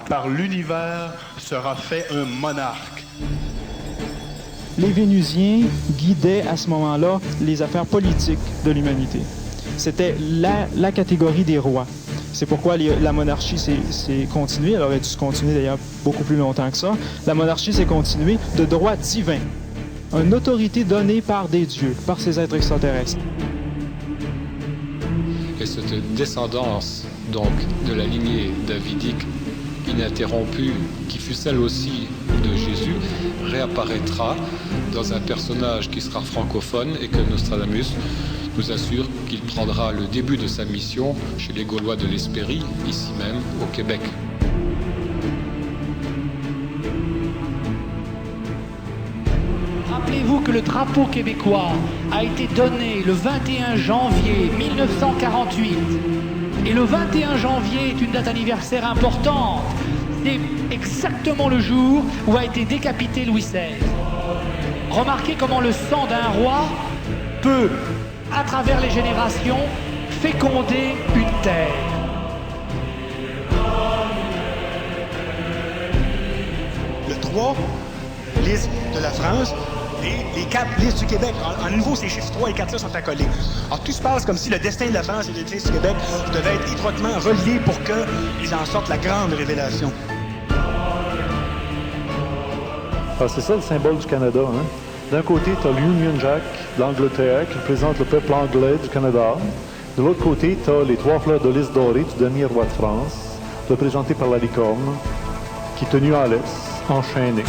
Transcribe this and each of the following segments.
par l'univers sera fait un monarque. Les Vénusiens guidaient à ce moment-là les affaires politiques de l'humanité. C'était la catégorie des rois. C'est pourquoi la monarchie s'est continuée. Elle aurait dû se continuer d'ailleurs beaucoup plus longtemps que ça. La monarchie s'est continuée de droit divin. Une autorité donnée par des dieux, par ces êtres extraterrestres. Et cette descendance, donc, de la lignée davidique ininterrompue, qui fut celle aussi de Jésus, réapparaîtra dans un personnage qui sera francophone et que Nostradamus nous assure qu'il prendra le début de sa mission chez les Gaulois de l'Hespérie, ici même au Québec. Rappelez-vous que le drapeau québécois a été donné le 21 janvier 1948. Et le 21 janvier est une date anniversaire importante. C'est exactement le jour où a été décapité Louis XVI. Remarquez comment le sang d'un roi peut, à travers les générations, féconder une terre. Le 3, liste de la France, et les 4 listes du Québec. En nouveau, ces chiffres 3 et 4-là sont accolés. Alors, tout se passe comme si le destin de la France et des listes du Québec devaient être étroitement reliés pour qu'ils en sortent la grande révélation. Ah, c'est ça le symbole du Canada, hein? D'un côté, tu as l'Union Jack d'Angleterre qui représente le peuple anglais du Canada. De l'autre côté, tu as les 3 fleurs de lys dorées du dernier roi de France, représentées par la licorne, qui est tenue en laisse, enchaînée.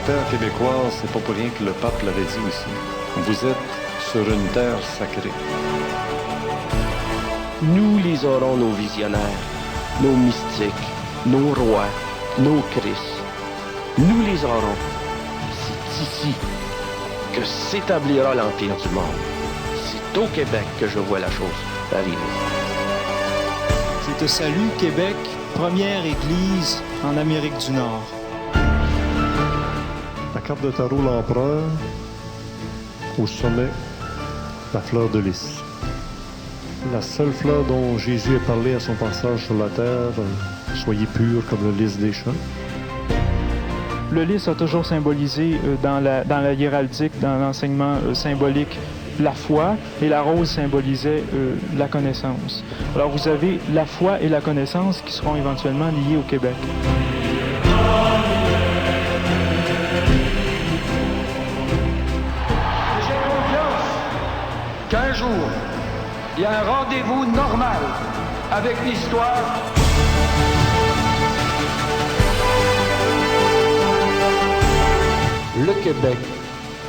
Terre québécoise, c'est pas pour rien que le pape l'avait dit aussi. Vous êtes sur une terre sacrée. Nous les aurons, nos visionnaires, nos mystiques, nos rois, nos Christ. Nous les aurons. C'est ici que s'établira l'Empire du monde. C'est au Québec que je vois la chose arriver. Je te salue, Québec, première église en Amérique du Nord. La carte de tarot, l'empereur, au sommet, la fleur de lys. La seule fleur dont Jésus a parlé à son passage sur la terre, soyez purs comme le lys des champs. Le lys a toujours symbolisé dans la hiéraldique, dans l'enseignement symbolique, la foi, et la rose symbolisait la connaissance. Alors vous avez la foi et la connaissance qui seront éventuellement liées au Québec. Qu'un jour, il y a un rendez-vous normal avec l'histoire. Le Québec,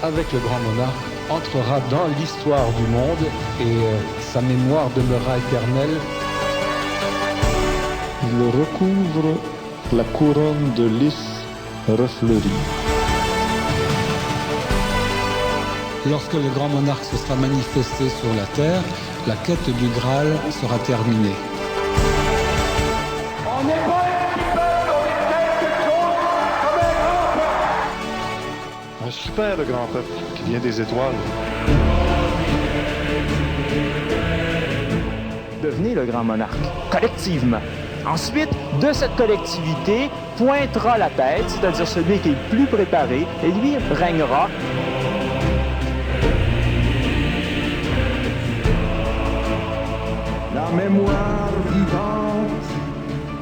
avec le grand monarque, entrera dans l'histoire du monde et sa mémoire demeurera éternelle. Il recouvre la couronne de lys refleurie. Lorsque le grand monarque se sera manifesté sur la terre, la quête du Graal sera terminée. On n'est pas un petit peuple, on est quelque chose comme un grand peuple. Un super grand peuple qui vient des étoiles. Devenez le grand monarque, collectivement. Ensuite, de cette collectivité, pointera la tête, c'est-à-dire celui qui est le plus préparé, et lui régnera. La mémoire vivante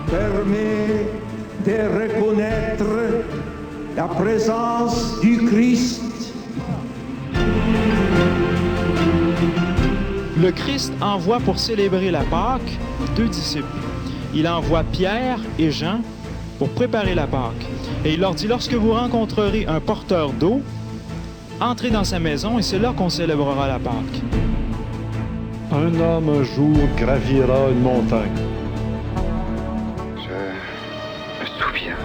permet de reconnaître la présence du Christ. Le Christ envoie pour célébrer la Pâque 2 disciples. Il envoie Pierre et Jean pour préparer la Pâque. Et il leur dit, lorsque vous rencontrerez un porteur d'eau, entrez dans sa maison et c'est là qu'on célébrera la Pâque. Un homme un jour gravira une montagne. Je me souviens.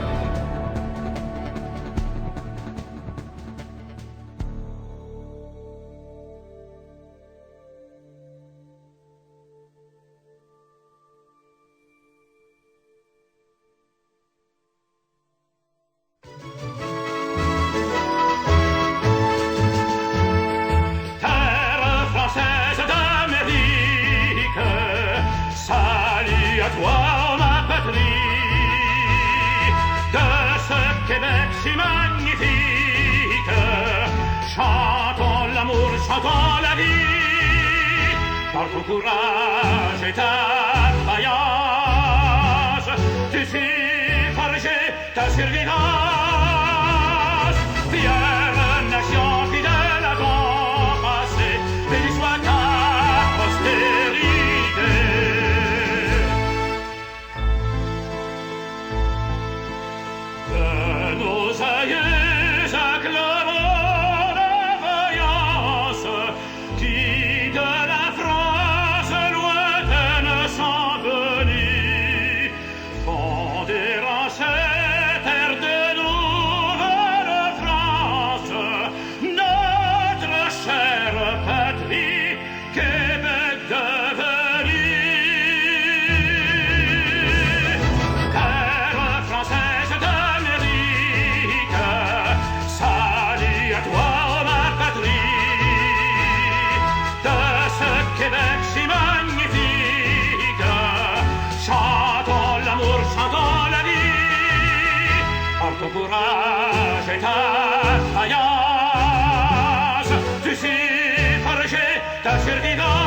Québec si magnifique. Chantons l'amour, chantons la vie, par ton courage et ta vaillance, tu sais forger ta survivance. Fière nation fidèle à ton passé, béni soit ta postérité. De nos aïeux acclamons la vaillance qui de la France lointaine sont venus fonder en cette terre de Nouvelle-France notre chère patrie, Québec devenue. Terre française d'Amérique, salut à toi, oh ma patrie, de ce Québec si magnifique. Chantons l'amour, chantons la vie, par ton courage et ta vaillance, tu sais forger ta survivance.